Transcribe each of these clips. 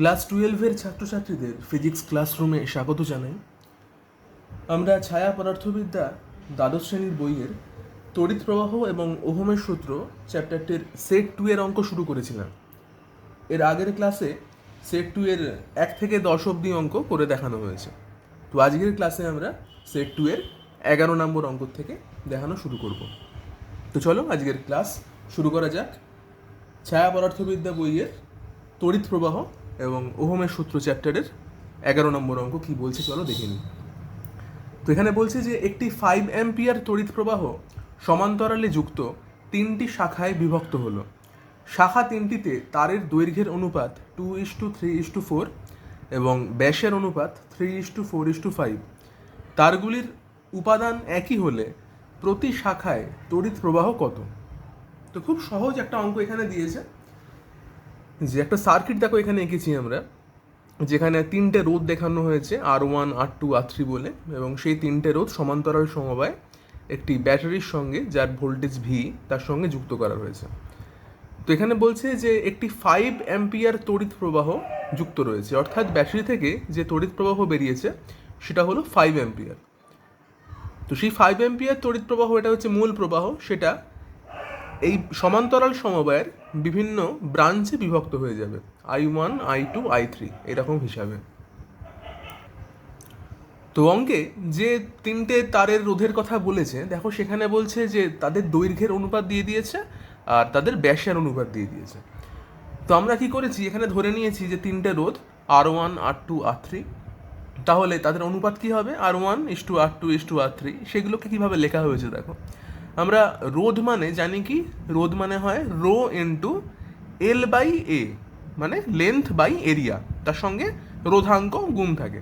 Class 12-এর ছাত্রছাত্রীদের physics ক্লাসরুমে স্বাগত জানাই। আমরা ছায়া পদার্থবিদ্যা দ্বাদশ শ্রেণীর বইয়ের তড়িৎ প্রবাহ এবং ওহমের সূত্র চ্যাপ্টারটির সেট 2 এর অঙ্ক শুরু করেছিলাম। এর আগের ক্লাসে সেট 2 এর 1 থেকে 10 অবধি অঙ্ক করে দেখানো হয়েছে। তো আজকের ক্লাসে আমরা সেট 2 এর 11 নম্বর অঙ্ক থেকে দেখানো শুরু করব। তো চলো আজকের ক্লাস শুরু করা যাক। ছায়া পদার্থবিদ্যা বইয়ের তড়িৎ প্রবাহ এবং ওহমের সূত্র চ্যাপ্টারের 11 নম্বর অঙ্ক কি বলছে চলো দেখে নিই। তো এখানে বলছে যে একটি 5 অ্যাম্পিয়ার তড়িৎ প্রবাহ সমান্তরালে যুক্ত 3টি শাখায় বিভক্ত হলো। শাখা 3টিতে তারের দৈর্ঘ্যের অনুপাত 2:3:4 এবং ব্যাসের অনুপাত 3:4:5। তারগুলির উপাদান একই হলে প্রতি শাখায় তড়িৎ প্রবাহ কত? তো খুব সহজ একটা অঙ্ক এখানে দিয়েছে, যে একটা সার্কিট দেখো এখানে এঁকেছি আমরা, যেখানে 3টে রোধ দেখানো হয়েছে R1, R2, R3 বলে, এবং সেই 3টে রোধ সমান্তরাল সমবায় একটি ব্যাটারির সঙ্গে যার ভোল্টেজ V তার সঙ্গে যুক্ত করা হয়েছে। তো এখানে বলছে যে একটি 5 অ্যাম্পিয়ার তড়িৎ প্রবাহ যুক্ত রয়েছে, অর্থাৎ ব্যাটারি থেকে যে তড়িৎ প্রবাহ বেরিয়েছে সেটা হলো 5 অ্যাম্পিয়ার। তো সেই 5 অ্যাম্পিয়ার তড়িৎ প্রবাহ, এটা হচ্ছে মূল প্রবাহ, সেটা এই সমান্তরাল সমবায়ের বিভিন্ন ব্রাঞ্চে বিভক্ত হয়ে যাবে, I1, I2, I3 এরকম হিসাবে। তো অঙ্কে যে 3টে তারের রোধের কথা বলেছে দেখো, সেখানে বলছে যে তাদের দৈর্ঘ্যের অনুপাত দিয়ে দিয়েছে আর তাদের ব্যাসের অনুপাত দিয়ে দিয়েছে। তো আমরা কি করেছি, এখানে ধরে নিয়েছি যে 3টে রোধ R1, R2, R3, তাহলে তাদের অনুপাত কি হবে, R1:R2:R3। সেগুলোকে কিভাবে লেখা হয়েছে দেখো, আমরা রোধ মানে জানি কি, রোধ মানে হয় রো ইন্টু L/A, মানে লেন্থ বাই এরিয়া, তার সঙ্গে রোধাঙ্ক গুণ থাকে।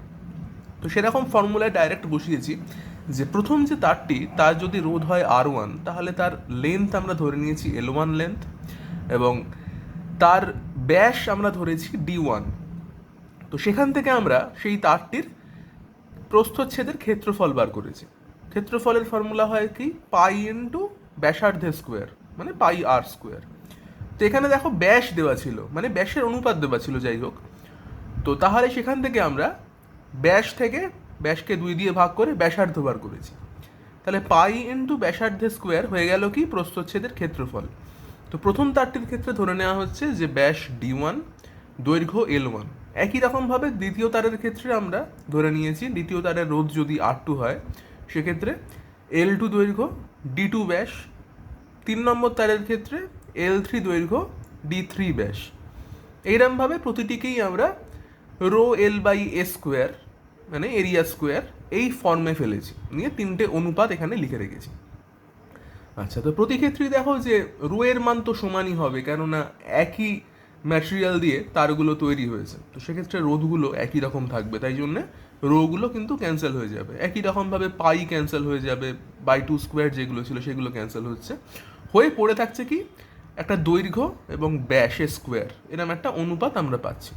তো সেরকম ফর্মুলায় ডাইরেক্ট বসিয়েছি যে প্রথম যে তারটি, তার যদি রোধ হয় R1, তাহলে তার লেন্থ আমরা ধরে নিয়েছি L1 লেন্থ, এবং তার ব্যাস আমরা ধরেছি D1। তো সেখান থেকে আমরা সেই তারটির প্রস্থচ্ছেদের ক্ষেত্রফল বার করেছি। ক্ষেত্রফলের ফর্মুলা হয় কি, পাই ইন্টু ব্যাসার্ধের স্কোয়ার, মানে πr²। তো এখানে দেখো ব্যাস দেওয়া ছিল, মানে ব্যাসের অনুপাত দেওয়া ছিল, যাই হোক। তো তাহলে সেখান থেকে আমরা ব্যাস থেকে ব্যাসকে 2 দিয়ে ভাগ করে ব্যাসার্ধ বার করেছি। তাহলে পাই ইন্টু ব্যাসার্ধের স্কোয়ার হয়ে গেল কি, প্রস্থচ্ছেদের ক্ষেত্রফল। তো প্রথম তারটির ক্ষেত্রে ধরে নেওয়া হচ্ছে যে ব্যাস D1, দৈর্ঘ্য L1। একই রকমভাবে দ্বিতীয় তারের ক্ষেত্রে আমরা ধরে নিয়েছি, দ্বিতীয় তারের রোধ যদি R2 হয়, সেক্ষেত্রে L2 দৈর্ঘ্য, D2 ব্যাস। 3 নম্বর তারের ক্ষেত্রে L3 দৈর্ঘ্য, D3 ব্যাস। এইরকমভাবে প্রতিটিকেই আমরা রো L/A², মানে এরিয়া স্কোয়ার, এই ফর্মে ফেলেছি, নিয়ে 3টে অনুপাত এখানে লিখে রেখেছি। আচ্ছা, তো প্রতি ক্ষেত্রেই দেখো যে রো এর মান তো সমানই হবে, কেননা একই ম্যাটেরিয়াল দিয়ে তারগুলো তৈরি হয়েছে। তো সেক্ষেত্রে রোধগুলো একই রকম থাকবে, তাই জন্যে রোগুলো কিন্তু ক্যান্সেল হয়ে যাবে। একই রকমভাবে পাই ক্যান্সেল হয়ে যাবে, বাই 2² যেগুলো ছিল সেগুলো ক্যান্সেল হচ্ছে, হয়ে পড়ে থাকছে কি, একটা দৈর্ঘ্য এবং ব্যাসের স্কোয়ার, এরকম একটা অনুপাত আমরা পাচ্ছি।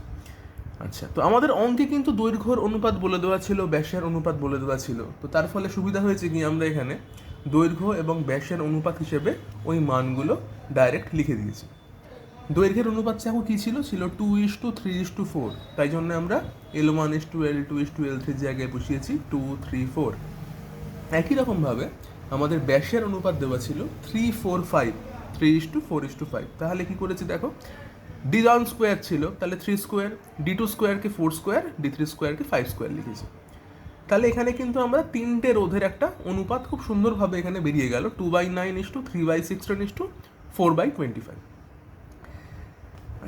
আচ্ছা, তো আমাদের অঙ্কে কিন্তু দৈর্ঘ্যর অনুপাত বলে দেওয়া ছিল, ব্যাসের অনুপাত বলে দেওয়া ছিল। তো তার ফলে সুবিধা হয়েছে কি, আমরা এখানে দৈর্ঘ্য এবং ব্যাসের অনুপাত হিসেবে ওই মানগুলো ডাইরেক্ট লিখে দিয়েছি। দৈর্ঘ্যের অনুপাত চাকু কী ছিল, 2:3:4, তাই জন্য আমরা L1:L2:L3 জায়গায় বসিয়েছি 2, 3, 4। একই রকমভাবে আমাদের ব্যাসের অনুপাত দেওয়া ছিল 3:4:5, 3:4:5। তাহলে কি করেছি দেখো, D1² ছিল, তাহলে 3², D2² 4², D3² 5² লিখেছি। তাহলে এখানে কিন্তু আমরা 3টে রোধের একটা অনুপাত খুব সুন্দরভাবে এখানে বেরিয়ে গেল, 2/9:3/16:4/25।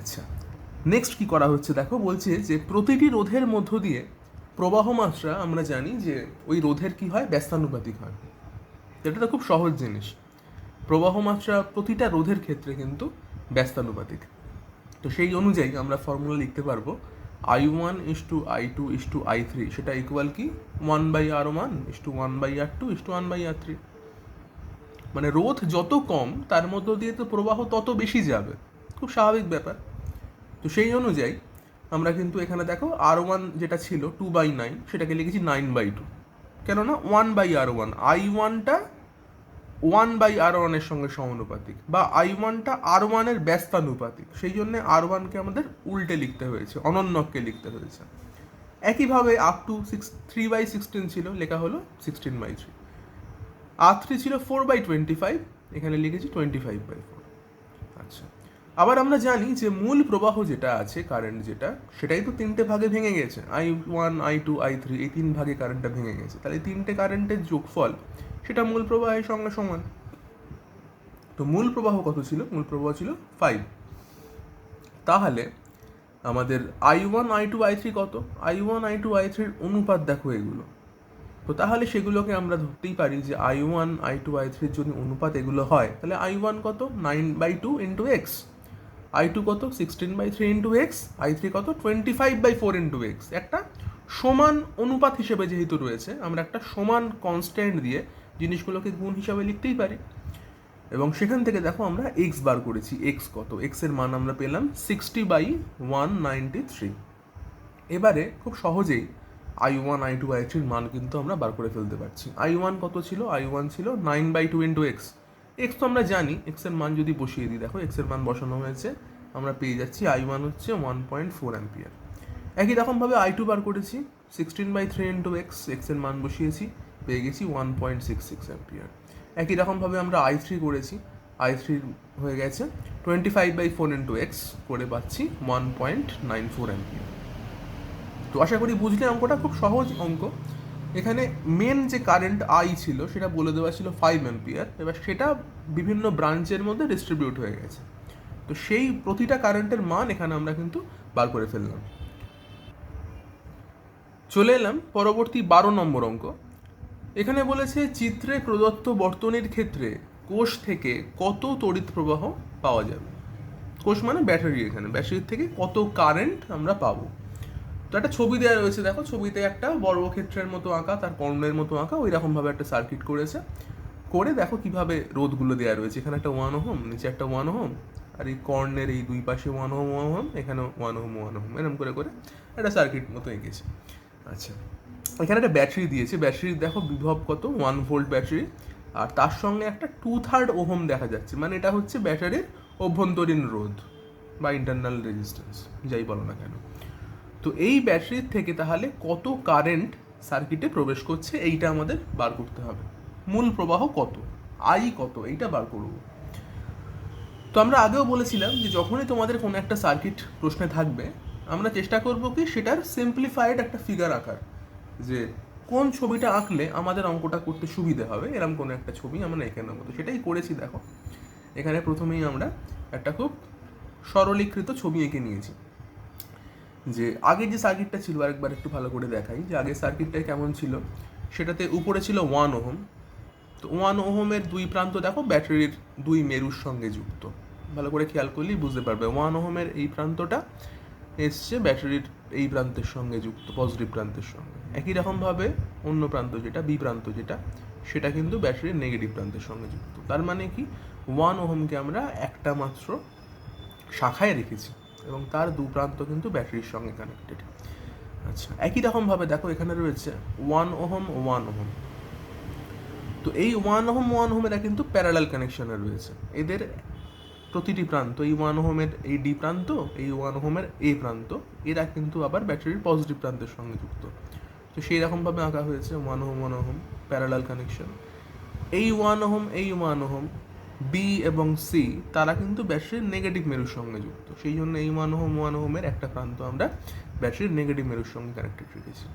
আচ্ছা, নেক্সট কি করা হচ্ছে দেখো, বলছে যে প্রতিটি রোধের মধ্য দিয়ে প্রবাহ মাত্রা আমরা জানি যে ওই রোধের কি হয়, ব্যস্তানুপাতিক হয়। এটা তো খুব সহজ জিনিস, প্রবাহ মাত্রা প্রতিটা রোধের ক্ষেত্রে কিন্তু ব্যস্তানুপাতিক। তো সেই অনুযায়ী আমরা ফর্মুলা লিখতে পারবো I1:I2:I3, সেটা ইকুয়াল কি 1/R1:1/R2:1/R3। মানে রোধ যত কম তার মধ্য দিয়ে তো প্রবাহ তত বেশি যাবে, খুব স্বাভাবিক ব্যাপার। তো সেই অনুযায়ী আমরা কিন্তু এখানে দেখো R1 যেটা ছিল 2/9, সেটাকে লিখেছি 9/2, কেননা 1/R1, I1টা 1/R1 সঙ্গে সমানুপাতিক, বা I1টা R1 ব্যস্তানুপাতিক, সেই জন্য R1কে আমাদের উল্টে লিখতে হয়েছে, অনন্যককে লিখতে হয়েছে। একইভাবে আপ টু 3/16 ছিল, লেখা হলো 16/3। R3 ছিল 4/25, এখানে লিখেছি 25/4। আচ্ছা, আবার আমরা জানি যে মূল প্রবাহ যেটা আছে, কারেন্ট যেটা, সেটাই তো তিনটে ভাগে ভেঙে গেছে। I1, I2, I3, এই তিন ভাগে কারেন্টটা ভেঙে গেছে। তাহলে তিনটে কারেন্টের যোগফল সেটা মূল প্রবাহের সঙ্গে সমান। তো মূল প্রবাহ কত ছিল? মূল প্রবাহ ছিল 5। তাহলে আমাদের I1, I2, I3 কত? I1, I2, I3 অনুপাত দেখো এগুলো। তো তাহলে সেগুলোকে আমরা ধরতেই পারি যে I1, I2, I3 যদি অনুপাত এগুলো হয়, তাহলে I1 কত? 9/2 ইন্টু এক্স, I2 কত? 16/3 ইন্টু এক্স, I3 কত? 25/4 ইন্টু এক্স। একটা সমান অনুপাত হিসেবে যেহেতু রয়েছে, আমরা একটা সমান কনস্ট্যান্ট দিয়ে জিনিসগুলোকে গুণ হিসাবে লিখতেই পারি। এবং সেখান থেকে দেখো আমরা এক্স বার করেছি। এক্স কত? এক্সের মান আমরা পেলাম 60/193। এবারে খুব সহজেই I1, I2, I3 মান কিন্তু আমরা বার করে ফেলতে পারছি। I1 কত ছিল? I1 ছিল 9/2 ইন্টু এক্স। এক্স তো আমরা জানি, এক্সের মান যদি বসিয়ে দিই, দেখো এক্সের মান বসানো হয়েছে, আমরা পেয়ে যাচ্ছি I1 হচ্ছে 1.4 অ্যাম্পিয়ার। একই রকমভাবে I2 বার করেছি, 16/3 ইন্টু এক্স, এক্সের মান বসিয়েছি, পেয়ে গেছি 1.66 অ্যাম্পিয়ার। একই রকমভাবে আমরা I3 করেছি, I3 হয়ে গেছে 25/4 ইন্টু এক্স, করে পাচ্ছি 1.94 অ্যাম্পিয়ার। তো আশা করি বুঝলে অঙ্কটা খুব সহজ অঙ্ক। এখানে মেন যে কারেন্ট আই ছিল সেটা বলে দেওয়া ছিল 5 অ্যাম্পিয়ার, এবার সেটা বিভিন্ন ব্রাঞ্চের মধ্যে ডিস্ট্রিবিউট হয়ে গেছে। তো সেই প্রতিটা কারেন্টের মান এখানে আমরা কিন্তু বার করে ফেললাম। চলে এলাম পরবর্তী 12 নম্বর অঙ্ক। এখানে বলেছে চিত্রে প্রদত্ত বর্তনীর ক্ষেত্রে কোষ থেকে কত তড়িৎ প্রবাহ পাওয়া যাবে। কোষ মানে ব্যাটারি, এখানে ব্যাটারির থেকে কত কারেন্ট আমরা পাবো। তো একটা ছবি দেওয়া রয়েছে, দেখো ছবিতে একটা বর্গক্ষেত্রের মতো আঁকা, তার কর্ণের মতো আঁকা, ওই রকমভাবে একটা সার্কিট করেছে। করে দেখো কিভাবে রোধগুলো দেওয়া রয়েছে। এখানে একটা 1 ওহম, নিচে একটা 1 ওহম, আর এই কর্ণের এই দুই পাশে 1 ওহম 1 ওহম, এখানে 1 ওহম 1 ওহম, এরকম করে করে একটা সার্কিট মতো এঁকেছে। আচ্ছা, এখানে একটা ব্যাটারি দিয়েছে। ব্যাটারির দেখো বিভব কত? 1 ভোল্ট ব্যাটারি, আর তার সঙ্গে একটা 2/3 ওহম দেখা যাচ্ছে, মানে এটা হচ্ছে ব্যাটারির অভ্যন্তরীণ রোধ বা ইন্টারনাল রেজিস্ট্যান্স, যাই বলো না কেন। তো এই ব্যাটারির থেকে তাহলে কত কারেন্ট সার্কিটে প্রবেশ করছে, এইটা আমাদের বার করতে হবে। মূল প্রবাহ কত, আই কত, এইটা বার করব। তো আমরা আগেও বলেছিলাম যে যখনই তোমাদের কোনো একটা সার্কিট প্রশ্নে থাকবে, আমরা চেষ্টা করব কি সেটার সিম্পলিফাইড একটা ফিগার আঁকার, যে কোন ছবিটা আঁকলে আমাদের অঙ্কটা করতে সুবিধে হবে, এরকম কোনো একটা ছবি আমরা এঁকে নেবো। তো সেটাই করেছি। দেখো এখানে প্রথমেই আমরা একটা খুব সরলীকৃত ছবি এঁকে নিয়েছি। যে আগের যে সার্কিটটা ছিল, আরেকবার একটু ভালো করে দেখাই যে আগের সার্কিটটা কেমন ছিল। সেটাতে উপরে ছিল 1 ওহম। তো 1 ওহমের দুই প্রান্ত দেখো ব্যাটারির দুই মেরুর সঙ্গে যুক্ত, ভালো করে খেয়াল করলেই বুঝতে পারবে। 1 ওহমের এই প্রান্তটা এসছে ব্যাটারির এই প্রান্তের সঙ্গে যুক্ত, পজিটিভ প্রান্তের সঙ্গে। একই রকমভাবে অন্য প্রান্ত যেটা, বি প্রান্ত যেটা, সেটা কিন্তু ব্যাটারির নেগেটিভ প্রান্তের সঙ্গে যুক্ত। তার মানে কি 1 ওহমকে আমরা একটা মাত্র শাখায় রেখেছি এবং তার দু প্রান্ত কিন্তু ব্যাটারির সঙ্গে কানেক্টেড। আচ্ছা, একই রকমভাবে দেখো এখানে রয়েছে 1 ওহম 1 ওহম। তো এই 1 ওহম 1 ওহম এরা কিন্তু প্যারালাল কানেকশনে রয়েছে। এদের প্রতিটি প্রান্ত, এই 1 ওহমের এই ডি প্রান্ত, এই 1 ওহমের এ প্রান্ত, এরা কিন্তু আবার ব্যাটারির পজিটিভ প্রান্তের সঙ্গে যুক্ত। তো সেই রকমভাবে আঁকা হয়েছে 1 ওহম 1 ওহম প্যারালাল কানেকশন। এই 1 ওহম এই 1 ওহম, বি এবং সি, তারা কিন্তু ব্যাটারির নেগেটিভ মেরুর সঙ্গে যুক্ত। সেই জন্য এই 1 ওহম 1 ওহমের একটা প্রান্ত আমরা ব্যাটারির নেগেটিভ মেরুর সঙ্গে কানেক্টেড রেখেছি,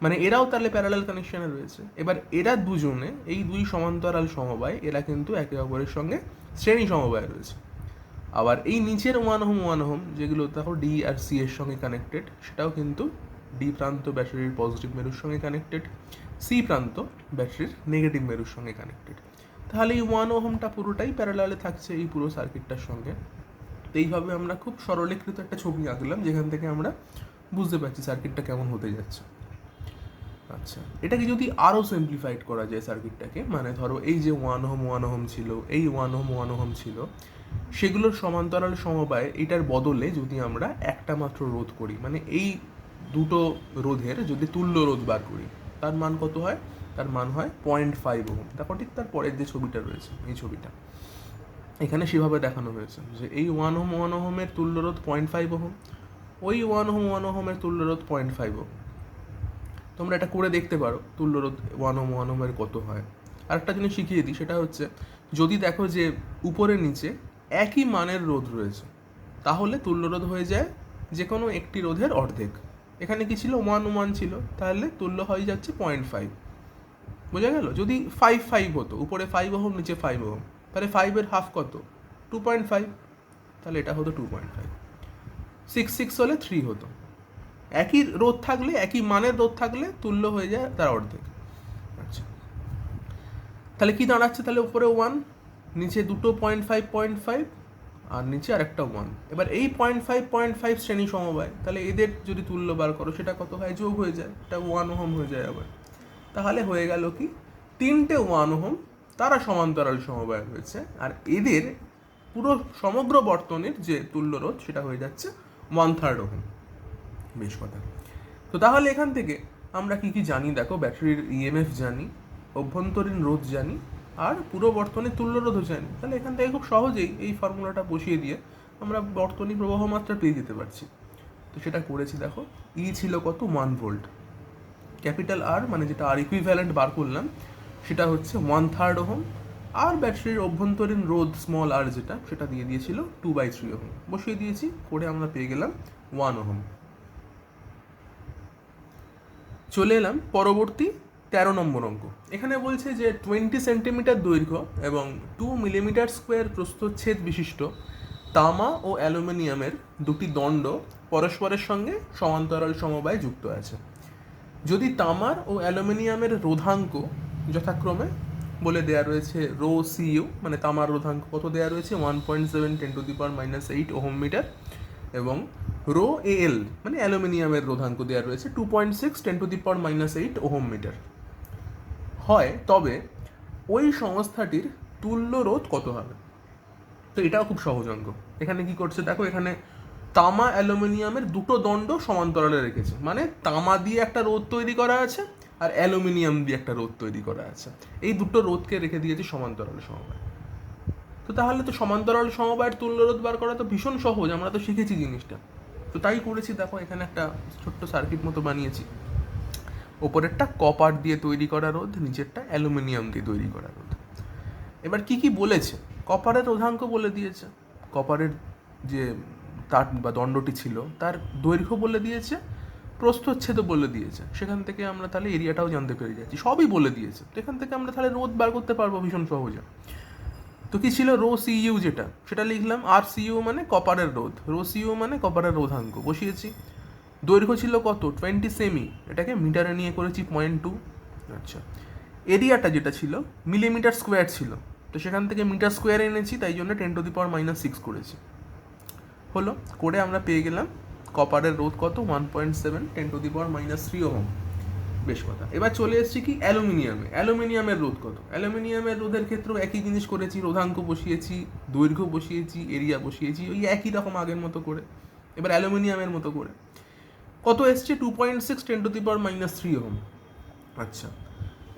মানে এরাও তাহলে প্যারালাল কানেকশনে রয়েছে। এবার এরা দুজনে, এই দুই সমান্তরাল সমবায়, এরা কিন্তু একে অপরের সঙ্গে শ্রেণী সমবায় রয়েছে। আবার এই নিচের 1 ওহম 1 ওহম যেগুলো দেখো ডি আর সি এর সঙ্গে কানেক্টেড, সেটাও কিন্তু ডি প্রান্ত ব্যাটারির পজিটিভ মেরুর সঙ্গে কানেক্টেড, সি প্রান্ত ব্যাটারির নেগেটিভ মেরুর সঙ্গে কানেক্টেড। তাহলে এই 1 ওহমটা পুরোটাই প্যারালালে থাকছে এই পুরো সার্কিটটার সঙ্গে। তো এইভাবে আমরা খুব সরলীকৃত একটা ছবি আঁকলাম, যেখান থেকে আমরা বুঝতে পারছি সার্কিটটা কেমন হতে যাচ্ছে। আচ্ছা, এটাকে যদি আরও সিম্পলিফাইড করা যায় সার্কিটটাকে, মানে ধরো এই যে 1 ওহম 1 ওহম ছিল, এই 1 ওহম 1 ওহম ছিল, সেগুলোর সমান্তরাল সমবায় এটার বদলে যদি আমরা একটা মাত্র রোধ করি, মানে এই দুটো রোধের যদি তুল্য রোধ বার করি, তার মান কত হয়? তার মান হয় 0.5 ওহম। দেখো ঠিক তার পরের যে ছবিটা রয়েছে, এই ছবিটা এখানে সেভাবে দেখানো হয়েছে যে এই 1 ওহমের তুল্যরোধ 0.5 ওহম, ওই 1 ওহমের তুল্যরোধ 0.5 ওহম। তোমরা এটা করে দেখতে পারো তুল্যরোধ 1 ওহমের কত হয়। আরেকটা জিনিস শিখিয়ে দিই, সেটা হচ্ছে যদি দেখো যে উপরে নিচে একই মানের রোধ রয়েছে, তাহলে তুল্যরোধ হয়ে যায় যে কোনো একটি রোধের অর্ধেক। এখানে কি ছিল 1 ছিল, তাহলে তুল্য হয়ে যাচ্ছে 0.5। বোঝা গেল? যদি 5 হতো, উপরে 5 ওহম নিচে 5 ওহম, তাহলে 5-এর হাফ কত? 2.5, তাহলে এটা হতো 2.5। 6 হলে 3 হতো। একই রোধ থাকলে, একই মানের রোধ থাকলে তুল্য হয়ে যায় তার অর্ধেক। আচ্ছা, তাহলে কি দাঁড়াচ্ছে? তাহলে উপরে 1, নিচে দুটো 0.5 আর নিচে আরেকটা 1। এবার এই 0.5 শ্রেণী সমবায়, তাহলে এদের যদি তুল্য বার করো সেটা কত হয়? যোগ হয়ে যায়, এটা 1 ওহম হয়ে যায় আবার। তাহলে হয়ে গেল কি, তিনটে 1 ওহম তারা সমান্তরাল সমবায় রয়েছে, আর এদের পুরো সমগ্র বর্তনীর যে তুল্যরোধ সেটা হয়ে যাচ্ছে 1/3 ওহম। বেশ কথা। তো তাহলে এখান থেকে আমরা কি কি জানি? দেখো, ব্যাটারির ইএমএফ জানি, অভ্যন্তরীণ রোধ জানি, আর পুরো বর্তনীর তুল্যরোধও জানি। তাহলে এখান থেকে খুব সহজেই এই ফর্মুলাটা বসিয়ে দিয়ে আমরা বর্তনী প্রবাহ মাত্রা পেয়ে যেতে পারছি। তো সেটা করেছি। দেখো, ই ছিল কত? 1 ভোল্ট। ক্যাপিটাল আর মানে যেটা আর ইকুইভ্যালেন্ট বার করলাম সেটা হচ্ছে 1/3 ওহম, আর ব্যাটারির অভ্যন্তরীণ রোধ স্মল আর যেটা, সেটা দিয়ে দিয়েছিল 2/3 ওহম। বসিয়ে দিয়েছি, করে আমরা পেয়ে গেলাম 1 ওহম। চলে এলাম পরবর্তী 13 নম্বর অঙ্ক। এখানে বলছে যে 20 সেন্টিমিটার দৈর্ঘ্য এবং 2 মিলিমিটার স্কোয়ার প্রস্থচ্ছেদ বিশিষ্ট তামা ও অ্যালুমিনিয়ামের দুটি দণ্ড পরস্পরের সঙ্গে সমান্তরাল সমবায়ে যুক্ত আছে। যদি তামার ও অ্যালুমিনিয়ামের রোধাঙ্ক যথাক্রমে বলে দেয়া রয়েছে রো সিইউ, মানে তামার রোধাঙ্ক কত দেয়া রয়েছে? 1.7 10⁻⁸ ওহম মিটার, এবং রো এএল মানে অ্যালুমিনিয়ামের রোধাঙ্ক দেওয়া রয়েছে 2.6 10⁻⁸ ওহম মিটার হয়, তবে ওই সংস্থাটির তুল্য রোধ কত হবে? তো এটাও খুব সহজ অঙ্ক। এখানে কি করছে দেখো, এখানে তামা অ্যালুমিনিয়ামের দুটো দণ্ড সমান্তরালে রেখেছে, মানে তামা দিয়ে একটা রোধ তৈরি করা আছে আর অ্যালুমিনিয়াম দিয়ে একটা রোধ তৈরি করা আছে। এই দুটো রোধকে রেখে দিয়েছে সমান্তরাল সমবায়। তো তাহলে তো সমান্তরাল সমবায়ের তুল্যরোধ বার করা তো ভীষণ সহজ, আমরা তো শিখেছি জিনিসটা। তো তাই করেছি। দেখো, এখানে একটা ছোট্ট সার্কিট মতো বানিয়েছি। ওপরেরটা কপার দিয়ে তৈরি করা রোধ, নিচেরটা অ্যালুমিনিয়াম দিয়ে তৈরি করা রোধ। এবার কি কি বলেছে? কপারের রোধাঙ্ক বলে দিয়েছে, কপারের যে তার বা দণ্ডটি ছিল তার দৈর্ঘ্য বলে দিয়েছে, প্রস্থচ্ছেদও বলে দিয়েছে। সেখান থেকে আমরা তাহলে এরিয়াটাও জানতে পেরে যাচ্ছি, সবই বলে দিয়েছে। তো এখান থেকে আমরা তাহলে রোধ বার করতে পারবো ভীষণ সহজে। তো কি ছিল? রো সিইউ যেটা, সেটা লিখলাম। আর সিইউ মানে কপারের রোধ, রো সিইউ মানে কপারের রোধাঙ্ক, বসিয়েছি। দৈর্ঘ্য ছিল কত? 20 সেমি, এটাকে মিটারে নিয়ে করেছি 0.2। আচ্ছা, এরিয়াটা যেটা ছিল মিলিমিটার স্কোয়ার ছিল, তো সেখান থেকে মিটার স্কোয়ার এনেছি, তাই জন্য 10⁻⁻6 করেছি। হলো, করে আমরা পেয়ে গেলাম কপারের রোধ কত? 1.7 10⁻⁻3 ওহম। বেশ কথা। এবার চলে এসেছি কি অ্যালুমিনিয়ামে। অ্যালুমিনিয়ামের রোধ কত? অ্যালুমিনিয়ামের রোধের ক্ষেত্রেও একই জিনিস করেছি, রোধাঙ্ক বসিয়েছি, দৈর্ঘ্য বসিয়েছি, এরিয়া বসিয়েছি, ওই একই রকম আগের মতো করে। এবার অ্যালুমিনিয়ামের মতো করে কত এসছে? 2.6 10⁻⁻3 ওহম। আচ্ছা,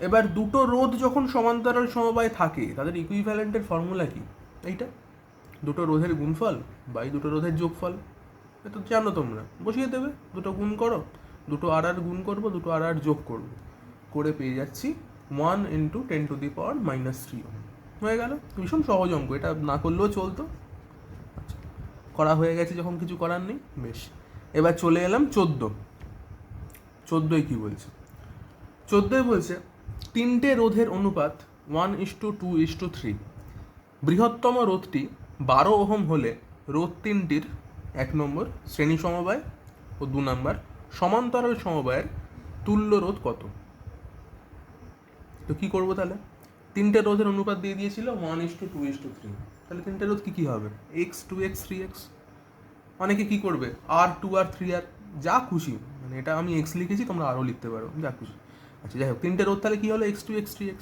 এবার দুটো রোধ যখন সমান্তরাল সমবায় থাকে, তাদের ইকুইভ্যালেন্টের ফর্মুলা কি? এইটা দুটো রোধের গুণফল বাই দুটো রোধের যোগফল। তো জানো তোমরা, বসিয়ে দেবে, দুটো গুণ করো, দুটো আর গুণ করবো, দুটো আর যোগ করবো, করে পেয়ে যাচ্ছি 1 × 10⁻³ হয়ে গেল। ভীষণ সহজ অঙ্ক, এটা না করলেও চলতো। আচ্ছা, করা হয়ে গেছে যখন, কিছু করার নেই। বেশ, এবার চলে এলাম 14 কি বলছে? 14 বলছে তিনটে রোধের অনুপাত 1:2:3। বৃহত্তম রোধটি 12 ওহম হলে রোধ তিনটির 1 নম্বর শ্রেণী সমবায় ও 2 নম্বর সমান্তরাল সমবায়ের তুল্য রোধ কত? তো কি করবো তাহলে? তিনটে রোধের অনুপাত দিয়ে দিয়েছিল 1:2:3। তাহলে তিনটে রোধ কি হবে? x 2x 3x। অনেকে কি করবে? R 2 আর 3R, যা খুশি, মানে এটা আমি x লিখেছি, তোমরা আরও লিখতে পারো, যা খুশি। আচ্ছা, যাই হোক, তিনটে রোধ তাহলে কি হলো? x 2x 3x।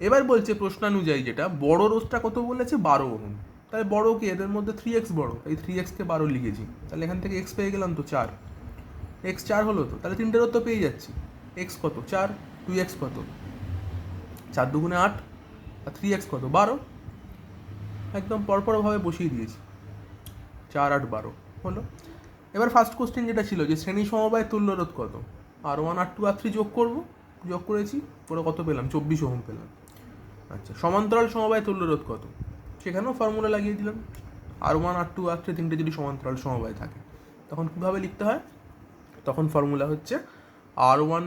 এবার বলছে প্রশ্নানুযায়ী যেটা বড় রোধটা কত বলেছে? 12 ওহম। তাহলে বড় কি? এদের মধ্যে 3x বড়, তাই 3x-কে 12 লিখেছি। তাহলে এখান থেকে x পেয়ে গেলাম তো 4, x 4 হলো। তো তাহলে তিনটে রোধ তো পেয়ে যাচ্ছি। x কত? 4, 2x কত? 4 দুগুণে 8 আর 3x কত 12, একদম পরপরভাবে বসিয়ে দিয়েছি, 4 8 12 হলো। এবার ফার্স্ট কোশ্চেন যেটা ছিল যে শ্রেণী সমবায় তুল্যরোধ কত, R1 R2 R3 যোগ করেছি, পরে কত পেলাম 24 ওহম পেলাম। আচ্ছা, সমান্তরাল সমবায় তুল্যরোধ কত, সেখানেও ফর্মুলা লাগিয়ে দিলাম, R1 R2 R3 তিনটে যদি সমান্তরাল সমবায় থাকে তখন কীভাবে লিখতে হয়, তখন ফর্মুলা হচ্ছে R1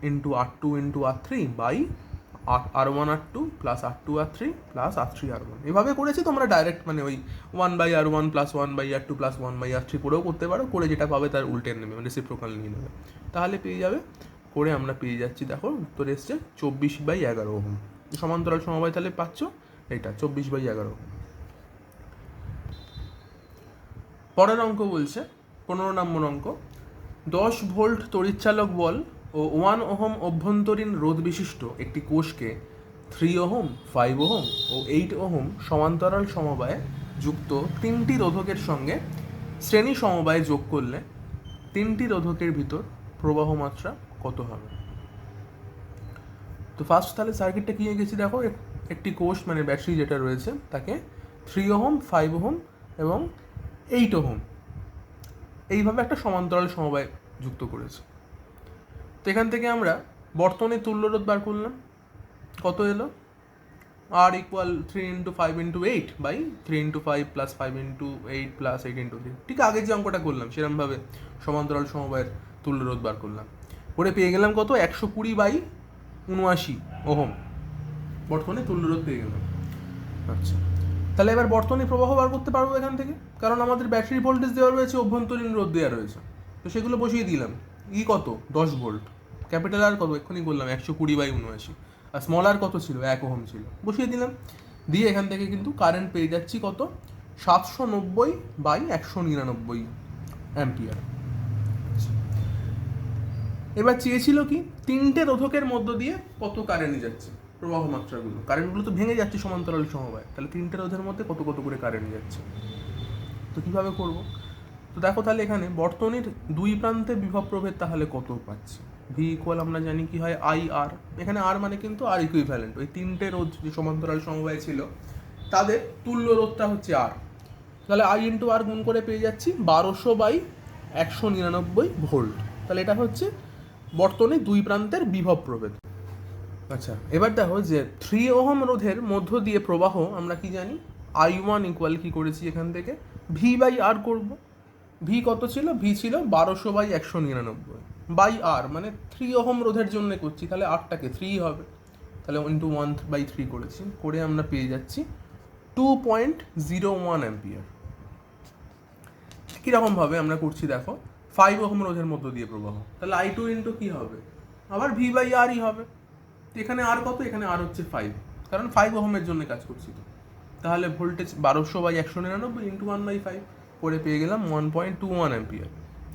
into R2 into R3 by R1 R2 plus R2 R3 plus R3 R1। এভাবে করেছি, তোমরা ডাইরেক্ট মানে ওই 1 by R1 plus 1 by R2 plus 1 by R3 করেও করতে পারো, করে যেটা পাবে তার উল্টে নেবে, মানে রেসিপ্রোকাল নিয়ে নেবে, তাহলে পেয়ে যাবে। করে আমরা পেয়ে যাচ্ছি, দেখো উত্তর এসছে 24/11 ওহম। সমান্তরাল সমবায় তাহলে পাচ্ছ এইটা 24/11 ওহম। পরের অঙ্ক বলছে 15 নম্বর অঙ্ক, 10 ভোল্ট তড়িৎচালক বল ও 1 ওহম অভ্যন্তরীণ রোধ বিশিষ্ট একটি কোষকে 3 ওহম 5 ওহম ও 8 ওহম সমান্তরাল সমবায়ে যুক্ত 3টি রোধকের সঙ্গে শ্রেণী সমবায়ে যোগ করলে 3টি রোধকের ভিতর প্রবাহ মাত্রা কত হবে। তো ফার্স্ট তাহলে সার্কিটটা কি গেছি দেখো, একটি কোষ মানে ব্যাটারি যেটা রয়েছে তাকে 3 ওহম 5 ওহম এবং 8 ওহম এইভাবে একটা সমান্তরাল সমবায় যুক্ত করেছে। তো এখান থেকে আমরা বর্তনীর তুল্যরোধ বার করলাম, কত এলো, R equal 3 into 5 into 8 by 3 into 5 plus 5 into 8 plus 8 into 3, ঠিক আগে যে অঙ্কটা করলাম সেরকমভাবে সমান্তরাল সমবায়ের তুল্যরোধ বার করলাম, করে পেয়ে গেলাম কত 120/79 ওহম বর্তনী তুল্যরোধ পেয়ে গেলাম। আচ্ছা, তাহলে এবার বর্তনী প্রবাহ বার করতে পারবো এখান থেকে, কারণ আমাদের ব্যাটারি ভোল্টেজ দেওয়া রয়েছে, অভ্যন্তরীণ রোধ দেওয়া রয়েছে, তো সেগুলো বসিয়ে দিলাম। ই কত 10 ভোল্ট, ক্যাপিটাল আর কত এক্ষুনি বললাম 120/79, আর স্মল আর কত ছিল 1 ওহম ছিল, বসিয়ে দিলাম। দিয়ে এখান থেকে কিন্তু কারেন্ট পেয়ে যাচ্ছি কত 790/199 অ্যাম্পিয়ার। এবার চেয়েছিল কি 3টে রোধকের মধ্য দিয়ে কত কারেন্ট যাচ্ছে, প্রবাহ মাত্রাগুলো, কারেন্টগুলো তো ভেঙে যাচ্ছে সমান্তরাল সমবায়, তাহলে 3টে রোধের মধ্যে কত কত করে কারেন্ট যাচ্ছে। তো কীভাবে করব, তো দেখো তাহলে এখানে বর্তনীর দুই প্রান্তে বিভব প্রভেদ তাহলে কত পাচ্ছি, ভি ইকুয়াল আমরা জানি কি হয় IR, এখানে আর মানে কিন্তু আর ইকুইভ্যালেন্ট, ওই 3টে রোধ যে সমান্তরাল সমবায় ছিল তাদের তুল্য রোধটা হচ্ছে আর, তাহলে I ইন্টু আর গুণ করে পেয়ে যাচ্ছি 1200/199 ভোল্ট, তাহলে এটা হচ্ছে বর্তনীর দুই প্রান্তের বিভব প্রভেদ। আচ্ছা, এবার দেখো যে 3 ওহম রোধের মধ্য দিয়ে প্রবাহ আমরা কি জানি, I1 ইকুয়াল কি করেছি এখান থেকে ভি বাই আর করবো, ভি কত ছিল, ভি ছিল 1200/199 বাই আর, মানে 3 ওহম রোধের জন্য করছি, তাহলে আরটাকে 3 হবে, তাহলে ইন্টু 1/3 করেছি, করে আমরা পেয়ে যাচ্ছি 2.01 অ্যাম্পিয়ার। কীরকমভাবে আমরা করছি দেখো, 5 ওহম রোধের মধ্য দিয়ে প্রবাহ, তাহলে I2 ইন্টু কী হবে, আবার ভি বাই আরই হবে, এখানে আর কত, এখানে আর হচ্ছে 5, কারণ 5 ওহমের জন্য কাজ করছি, তো তাহলে ভোল্টেজ 1200/199 ইন্টু 1/5 করে পেয়ে গেলাম 1.21 অ্যাম্পিয়ার।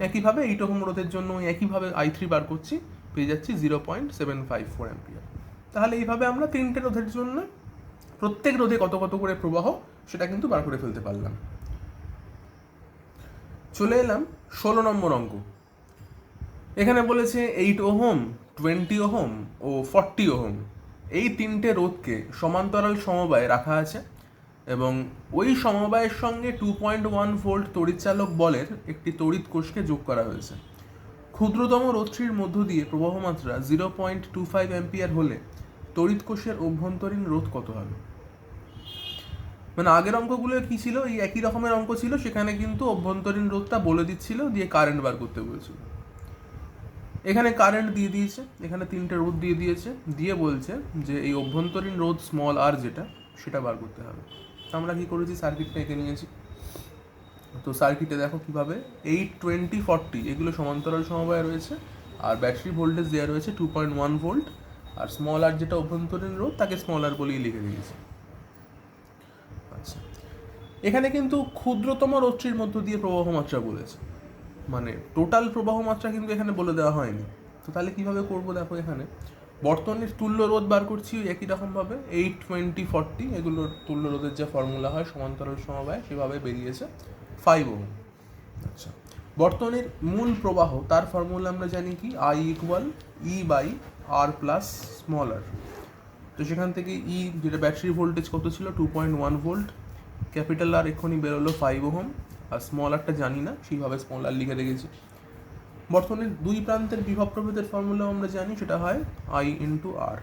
একইভাবে 8 ওহম রোধের জন্য একইভাবে I3 বার করছি, পেয়ে যাচ্ছি 0.754 অ্যাম্পিয়ার। তাহলে এইভাবে আমরা 3টে রোধের জন্য প্রত্যেক রোধে কত কত করে প্রবাহ সেটা কিন্তু বার করে ফেলতে পারলাম। চলে এলাম 16 নম্বর অঙ্ক, এখানে বলেছে 8 ওহম 20 ওহম ও 40 ওহম এই 3টে রোধকে সমান্তরাল সমবায়ে রাখা আছে এবং ওই সমবায়ের সঙ্গে 2.1 ভোল্ট তড়িৎচালক বলের একটি তড়িৎ কোষকে যোগ করা হয়েছে। ক্ষুদ্রতম রোধটির মধ্য দিয়ে প্রবাহ মাত্রা 0.25 অ্যাম্পিয়ার হলে তড়িৎ কোষের অভ্যন্তরীণ রোধ কত হবে। মানে আগের অঙ্কগুলো কি ছিল, এই একই রকমের অঙ্ক ছিল, সেখানে কিন্তু অভ্যন্তরীণ রোধটা বলে দিচ্ছিল, দিয়ে কারেন্ট বার করতে বলেছিল। এখানে কারেন্ট দিয়ে দিয়েছে, এখানে 3টে রোধ দিয়ে দিয়েছে, দিয়ে বলছে যে এই অভ্যন্তরীণ রোধ স্মল আর যেটা সেটা বার করতে হবে। আমরা কি করেছি, সার্কিটটা এঁকে নিয়েছি। তো সার্কিটে দেখো কিভাবে 8 20 40 এগুলো সমান্তরাল সমবায় রয়েছে, আর ব্যাটারি ভোল্টেজ দেওয়া রয়েছে 2.1 ভোল্ট, আর স্মল আর যেটা অভ্যন্তরীণ রোধ তাকে স্মল আর বলেই লিখে দিয়েছি। আচ্ছা, এখানে কিন্তু ক্ষুদ্রতম রোধটির মধ্য দিয়ে প্রবাহ মাত্রা বলেছে, মানে টোটাল প্রবাহ মাত্রা কিন্তু এখানে বলে দেওয়া হয়নি। তো তাহলে কীভাবে করবো, দেখো এখানে বর্তনীর তুল্য রোধ বার করছি একই রকমভাবে 8 20 40 এগুলোর তুল্য রোধের যে ফর্মুলা হয় সমান্তরাল সমবায় সেভাবে বেরিয়েছে 5 ওহম। আচ্ছা, বর্তনীর মূল প্রবাহ তার ফর্মুলা আমরা জানি কি, I equal E by R plus small R. তো সেখান থেকে ই যেটা ব্যাটারি ভোল্টেজ কত ছিল 2.1 ভোল্ট, ক্যাপিটাল আর এক্ষুনি বেরোলো 5 ওহম, আর স্মল আরটা জানি না, সেইভাবে স্মল আর লিখে রেখেছি। বর্তমানে দুই প্রান্তের বিভব প্রভেদের ফর্মুলা আমরা জানি, সেটা হয় আই ইন্টু আর।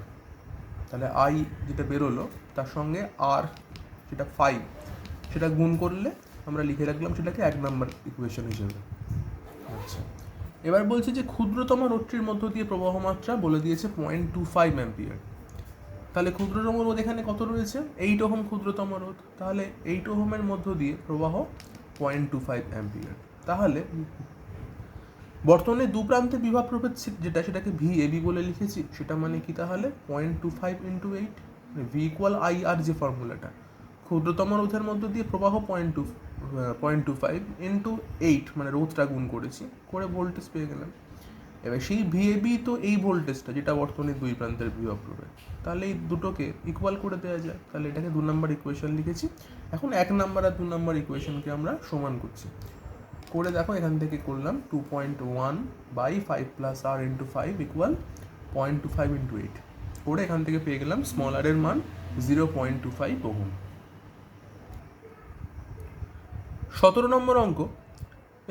তাহলে আই যেটা বেরোলো তার সঙ্গে আর যেটা 5 সেটা গুণ করলে আমরা লিখে রাখলাম সেটাকে 1 নম্বর ইকুয়েশন হিসেবে। আচ্ছা, এবার বলছে যে ক্ষুদ্রতম রোধটির মধ্য দিয়ে প্রবাহ মাত্রা বলে দিয়েছে 0.25 অ্যাম্পিয়ার। তাহলে ক্ষুদ্রতম রোধ এখানে কত রয়েছে? 8 ওহম ক্ষুদ্রতম রোধ। তাহলে 8 ওহমের মধ্য দিয়ে প্রবাহ 0.25 অ্যাম্পিয়ার। তাহলে বর্তমানে দু প্রান্তে বিভব প্রভেদ যেটা, সেটাকে ভি এবি বলে লিখেছি। সেটা মানে কি তাহলে 0.25 ইন্টু 8, ভি ইকুয়াল আই আর, যে ফর্মুলাটা ক্ষুদ্রতম রোধের মধ্য দিয়ে প্রবাহ 0.25 ইন্টু 8 মানে রোধটা গুণ করেছি, করে ভোল্টেজ পেয়ে গেলাম। এবার সেই ভিএবি তো এই ভোল্টেজটা যেটা বর্তমানে দুই প্রান্তের বিভব প্রভেদ, তাহলে এই দুটোকে ইকুয়াল করে দেওয়া যায়। তাহলে এটাকে 2 নম্বর ইকুয়েশন লিখেছি। এখন 1 নম্বর আর 2 নম্বর ইকুয়েশনকে আমরা সমান করছি। করে দেখো, এখান থেকে করলাম 2.1 by 5 plus R into 5 equal 0.25 into 8, করে এখান থেকে পেয়ে গেলাম স্মল আর এর মান 0.25 ওহম। 17 নম্বর অঙ্ক,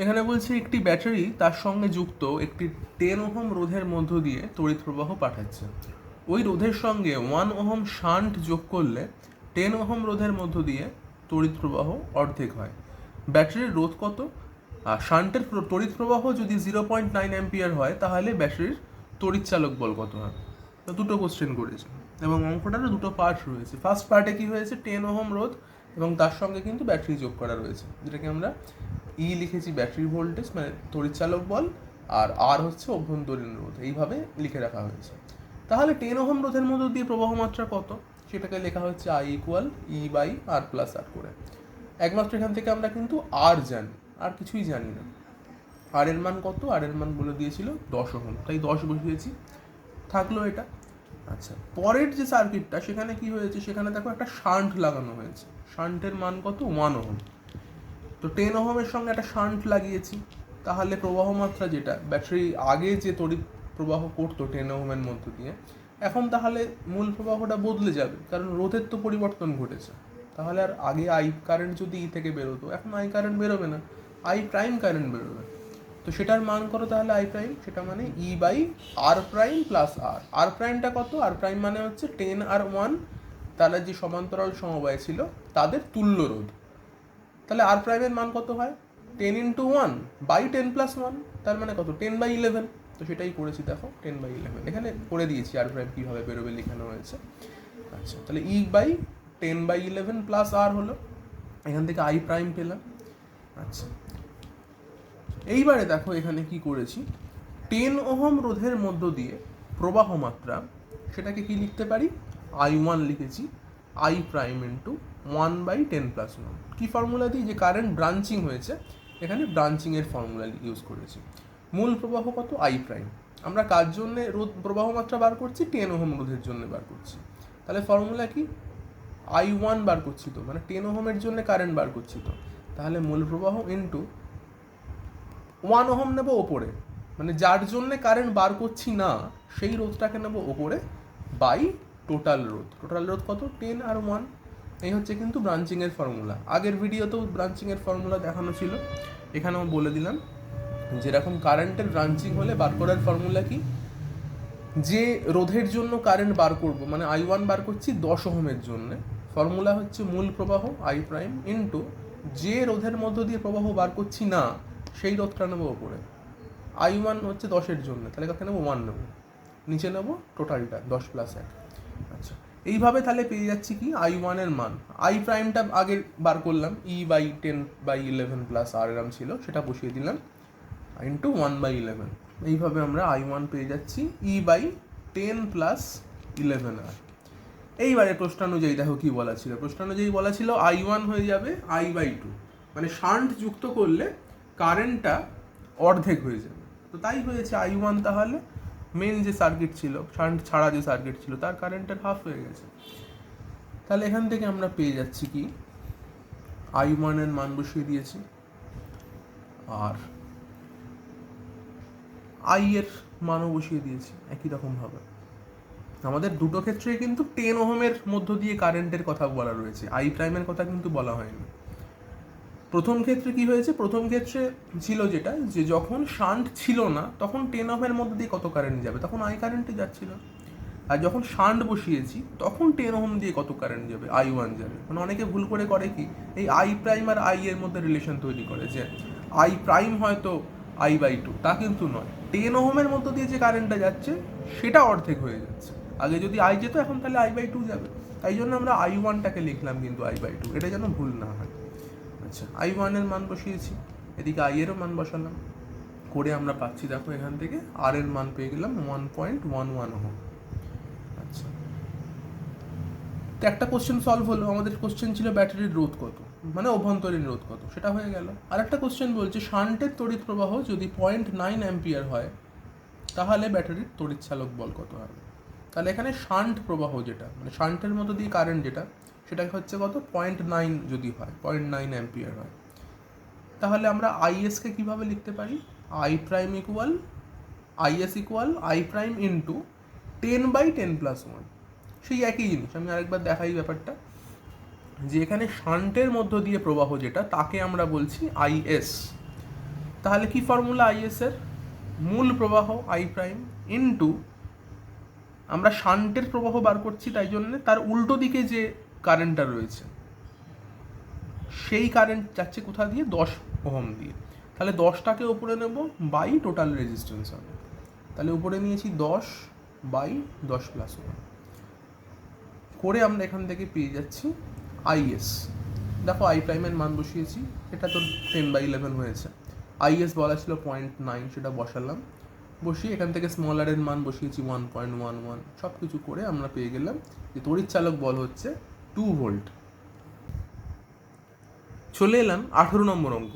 এখানে বলছে একটি ব্যাটারি তার সঙ্গে যুক্ত একটি 10 ওহম রোধের মধ্য দিয়ে তড়িৎ প্রবাহ পাঠাচ্ছে। ওই রোধের সঙ্গে 1 ওহম শান্ট যোগ করলে 10 ওহম রোধের মধ্য দিয়ে তড়িৎ প্রবাহ অর্ধেক হয়। ব্যাটারির রোধ কত? আর শান্টের তড়িৎ প্রবাহ যদি 0.9 অ্যাম্পিয়ার হয়, তাহলে ব্যাটারির তড়িৎ চালক বল কত হয়? তো দুটো কোশ্চেন করেছে এবং অঙ্কটারও দুটো পার্ট রয়েছে। ফার্স্ট পার্টে কি হয়েছে, 10 ওহম রোধ এবং তার সঙ্গে কিন্তু ব্যাটারি যোগ করা রয়েছে, যেটাকে আমরা ই লিখেছি ব্যাটারি ভোল্টেজ মানে তড়িৎ চালক বল, আর আর হচ্ছে অভ্যন্তরীণ রোধ, এইভাবে লিখে রাখা হয়েছে। তাহলে 10 ওহম রোধের মধ্য দিয়ে প্রবাহ মাত্রা কত, সেটাকে লেখা হচ্ছে I equal E by R plus R করে। একমাত্র এখান থেকে আমরা কিন্তু আর জানি, আর কিছুই জানি না। আর এর মান কত? আর এর মান বলে দিয়েছিল 10 ওহম, তাই 10 বসিয়েছি, থাকলো এটা। আচ্ছা, পরের যে সার্কিটটা সেখানে কি হয়েছে, সেখানে দেখো একটা শান্ট লাগানো হয়েছে। শান্টের মান কত? 1 ওহম। তো 10 ওহমের সঙ্গে একটা শান্ট লাগিয়েছি, তাহলে প্রবাহ মাত্রা যেটা ব্যাটারি আগে যে তড়িৎ প্রবাহ করতো 10 ওহমের মধ্য দিয়ে, এখন তাহলে মূল প্রবাহটা বদলে যাবে, কারণ রোধের তো পরিবর্তন ঘটেছে। তাহলে আর আগে আই কারেন্ট যদি ই থেকে বেরোতো, এখন আই কারেন্ট বেরোবে না, আই প্রাইম কারেন্ট বেরোবে। তো সেটার মান করো তাহলে আই প্রাইম, সেটা মানে ই বাই আর প্রাইম প্লাস আর। আর প্রাইমটা কত? আর প্রাইম মানে হচ্ছে 10 আর 1, তারা যে সমান্তরাল সমবায় ছিল তাদের তুল্য রোধ। তাহলে আর প্রাইমের মান কত হয়? 10 ইন্টু 1 বাই 10 প্লাস 1, তার মানে কত? 10 বাই 11। তো সেটাই করেছি, দেখো 10 বাই 11 এখানে করে দিয়েছি আর প্রাইম কীভাবে বেরোবে লেখানো হয়েছে। আচ্ছা, তাহলে ই বাই 10 বাই 11 প্লাস আর হলো, এখান থেকে আই প্রাইম পেলাম। আচ্ছা, এইবারে দেখো এখানে কি করেছি, 10 ওহম রোধের মধ্য দিয়ে প্রবাহ মাত্রা, সেটাকে কি লিখতে পারি? I1 লিখেছি I prime into 1 by 10 plus 1। কী ফর্মুলা দিই? যে কারেন্ট ব্রাঞ্চিং হয়েছে, এখানে ব্রাঞ্চিংয়ের ফর্মুলা ইউজ করেছি। মূল প্রবাহ কত? I prime. আমরা কার জন্য রোধ প্রবাহ মাত্রা বার করছি? 10 ওহম রোধের জন্য বার করছি। তাহলে ফর্মুলা কি? I1 বার করছি তো, মানে 10 ওহমের জন্য কারেন্ট বার করছি তো, তাহলে মূল প্রবাহ ইন্টু 1 ওহম নেব ওপরে, মানে যার জন্যে কারেন্ট বার করছি না সেই রোধটাকে নেব ওপরে, বাই টোটাল রোধ। টোটাল রোধ কত? 10 আর 1। এই হচ্ছে কিন্তু ব্রাঞ্চিংয়ের ফর্মুলা। আগের ভিডিওতেও ব্রাঞ্চিংয়ের ফর্মুলা দেখানো ছিল, এখানেও বলে দিলাম। যেরকম কারেন্টের ব্রাঞ্চিং হলে বার করার ফর্মুলা কি, যে রোধের জন্য কারেন্ট বার করব, মানে I1 বার করছি 10 ওহমের জন্য, ফর্মুলা হচ্ছে মূল প্রবাহ আই প্রাইম ইন্টু যে রোধের মধ্য দিয়ে প্রবাহ বার করছি না সেই রোধটা নেবো ওপরে। I1 হচ্ছে 10-এর জন্য, তাহলে কাকে নেবো? 1 নেবো, নিচে নেবো টোটালটা 10 প্লাস 1। আচ্ছা, এইভাবে তাহলে পেয়ে যাচ্ছি কি I1 এর মান। আই প্রাইমটা আগে বার করলাম, ই বাই 10 বাই 11 প্লাস আর এরম ছিল, সেটা বসিয়ে দিলাম ইন্টু 1 বাই 11। এইভাবে আমরা I1 পেয়ে যাচ্ছি ই বাই 10 প্লাস 11 আর। এইবারে প্রশ্নানুযায়ী দেখো কি বলা ছিল, প্রশ্নানুযায়ী বলা ছিল I1 হয়ে যাবে I বাই 2, মানে শান্ট যুক্ত করলে কারেন্টটা অর্ধেক হয়ে যাবে। তো তাই হয়েছে, I1 তাহলে মেন যে সার্কিট ছিল, শান্ট ছাড়া যে সার্কিট ছিল, তার কারেন্টের হাফ হয়ে গেছে। তাহলে এখান থেকে আমরা পেয়ে যাচ্ছি কি, I1 এর মান বসিয়ে দিয়েছি, আর আই এর মানও বসিয়ে দিয়েছি একই রকমভাবে। আমাদের দুটো ক্ষেত্রেই কিন্তু 10 ওহমের মধ্য দিয়ে কারেন্টের কথা বলা রয়েছে, আই প্রাইমের কথা কিন্তু বলা হয়নি। প্রথম ক্ষেত্রে কি হয়েছে, প্রথম ক্ষেত্রে ছিল যেটা যে যখন শান্ট ছিল না তখন 10 ওহমের মধ্যে দিয়ে কত কারেন্ট যাবে, তখন আই কারেন্টে যাচ্ছিল। আর যখন শান্ট বসিয়েছি তখন 10 ওহম দিয়ে কত কারেন্ট যাবে, I1 যাবে। মানে অনেকে ভুল করে কি, এই আই প্রাইম আর আই এর মধ্যে রিলেশন তৈরি করে যে আই প্রাইম হয়তো I/2, তা কিন্তু নয়। 10 ওহমের মধ্য দিয়ে যে কারেন্টটা যাচ্ছে সেটা অর্ধেক হয়ে যাচ্ছে। আগে যদি আই যেত, এখন তাহলে I/2 যাবে। তাই জন্য আমরা I1টাকে লিখলাম কিন্তু I/2, এটা যেন ভুল না হয়। আচ্ছা, I1 এর মান বসিয়েছি, এদিকে আই এরও মান বসালাম, করে আমরা পাচ্ছি দেখো এখান থেকে আর এর মান পেয়ে গেলাম 1.11 ওহম। আচ্ছা, তো একটা কোশ্চেন সলভ হলো। আমাদের কোশ্চেন ছিল ব্যাটারির রোধ কত, মানে অভ্যন্তরীণ রোধ কত, সেটা হয়ে গেল। আর একটা কোশ্চেন বলছে শান্টের তড়িৎ প্রবাহ যদি 0.9 অ্যাম্পিয়ার হয় তাহলে ব্যাটারির তড়িৎ চালক বল কত হবে। তাহলে এখানে শান্ট প্রবাহ যেটা, মানে শান্টের মতো দিয়ে কারেন্ট যেটা, সেটা হচ্ছে কত, 0.9 যদি হয়, 0.9 অ্যাম্পিয়ার হয়, তাহলে আমরা আইএসকে কীভাবে লিখতে পারি, I prime equal is equal I prime into 10/10+1। সেই একই জিনিস আমি আরেকবার দেখাই ব্যাপারটা, যে এখানে শান্টের মধ্য দিয়ে প্রবাহ যেটা, তাকে আমরা বলছি আইএস। তাহলে কি ফর্মুলা আইএস এর, মূল প্রবাহ আই প্রাইম ইন্টু, আমরা শান্টের প্রবাহ বার করছি তাই জন্য তার উল্টো দিকে যে কারেন্টটা রয়েছে সেই কারেন্ট যাচ্ছে কোথা দিয়ে, 10 ওহম দিয়ে। তাহলে 10টাকে উপরে নেব বাই টোটাল রেজিস্ট্যান্স হবে, তাহলে উপরে নিয়েছি 10/10+1 করে আমরা এখান থেকে পেয়ে যাচ্ছি আইএস। দেখো আই প্রাইমের মান বসিয়েছি, এটা তো 10/11 হয়েছে। আইএস বলা ছিল 0.9, সেটা বসালাম, বসিয়ে এখান থেকে স্মল আর এর মান বসিয়েছি 1.11। সব কিছু করে আমরা পেয়ে গেলাম যে তড়িৎ চালক বল হচ্ছে 2 ভোল্ট। চলে এলাম 18 নম্বর অঙ্ক।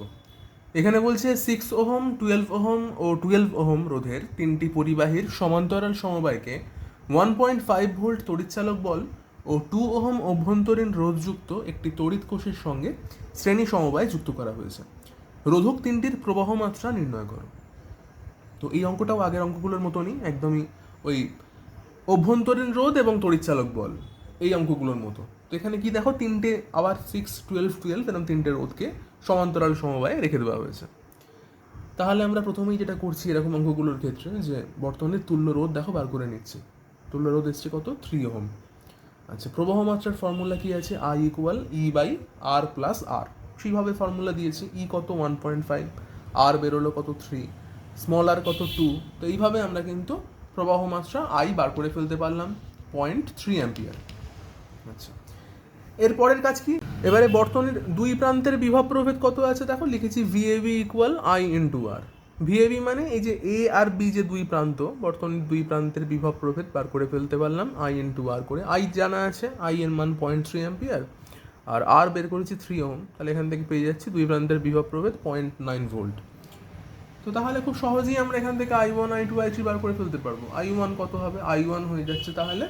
এখানে বলছে 6 ওহম, 12 ওহম ও 12 ওহম রোধের তিনটি পরিবাহীর সমান্তরাল সমবায়কে 1.5 ভোল্ট তড়িৎচালক বল ও 2 ওহম অভ্যন্তরীণ রোধযুক্ত একটি তড়িৎ কোষের সঙ্গে শ্রেণী সমবায় যুক্ত করা হয়েছে। রোধক তিনটির প্রবাহ মাত্রা নির্ণয় করো। তো এই অঙ্কটাও আগের অঙ্কগুলোর মতনই, একদমই ওই অভ্যন্তরীণ রোধ এবং তড়িৎচালক বল এই অঙ্কগুলোর মতো। তো এখানে কি দেখো, তিনটে আবার 6, 12, 12 এরকম তিনটে রোধকে সমান্তরাল সমবায়ে রেখে দেওয়া হয়েছে। তাহলে আমরা প্রথমেই যেটা করছি এরকম অঙ্কগুলোর ক্ষেত্রে, যে বর্তমানে তুল্য রোধ দেখো বার করে নিচ্ছি। তুল্য রোধ এসছে কত, 3 ওহম। আচ্ছা, প্রবাহ মাত্রার ফর্মুলা কি আছে, আই ইকুয়াল E/R+R। সেইভাবে ফর্মুলা দিয়েছি, ই কত 1.5, আর বেরোলো কত 3, স্মল আর কত 2। তো এইভাবে আমরা কিন্তু প্রবাহ মাত্রা আই বার করে ফেলতে পারলাম 0.3 অ্যাম্পিয়ার। আচ্ছা, এরপরের কাজ কি, এবারে বর্তনীর দুই প্রান্তের বিভব প্রভেদ কত আছে দেখো, লিখেছি VAB equal I into R. VAB মানে এই যে এ আর বি যে দুই প্রান্ত, বর্তনীর দুই প্রান্তের বিভব প্রভেদ বার করে ফেলতে পারলাম I ইন্টু আর করে। আই জানা আছে, আই এর মান 0.3 অ্যাম্পিয়ার, আর আর বের করেছি 3 ওহম। তাহলে এখান থেকে পেয়ে যাচ্ছি দুই প্রান্তের বিভব প্রভেদ 0.9 ভোল্ট। তো তাহলে খুব সহজেই আমরা এখান থেকে I1, I2, I3 বার করে ফেলতে পারবো। I1 কত হবে, I1 হয়ে যাচ্ছে তাহলে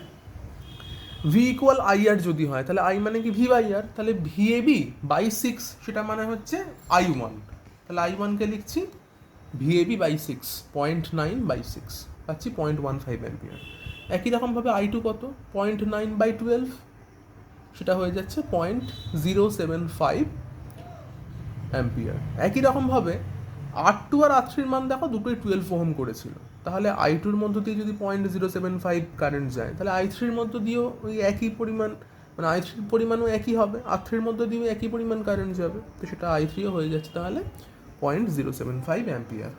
V ইকুয়াল IR যদি হয়, তাহলে I মানে কি V/R, তাহলে VAB/6 সেটা মানে হচ্ছে I1। তাহলে I1কে লিখছি VAB/6, 0.9/6, পাচ্ছি 0.15 অ্যাম্পিয়ার। একই রকমভাবে I2 কত, 0.9/12, সেটা হয়ে যাচ্ছে 0.075 অ্যাম্পিয়ার। একই রকমভাবে R2 আর R3 মান দেখো দুটোই 12 ওহম করেছিল, তাহলে I2-র মধ্য দিয়ে যদি 0.075 কারেন্ট যায়, তাহলে I3-র মধ্য দিয়েও ওই একই পরিমাণ, মানে I3-র পরিমাণও একই হবে, R3-র মধ্য দিয়েও একই পরিমাণ কারেন্ট যাবে, তো সেটা I3ও হয়ে যাচ্ছে তাহলে 0.075 অ্যাম্পিয়ার।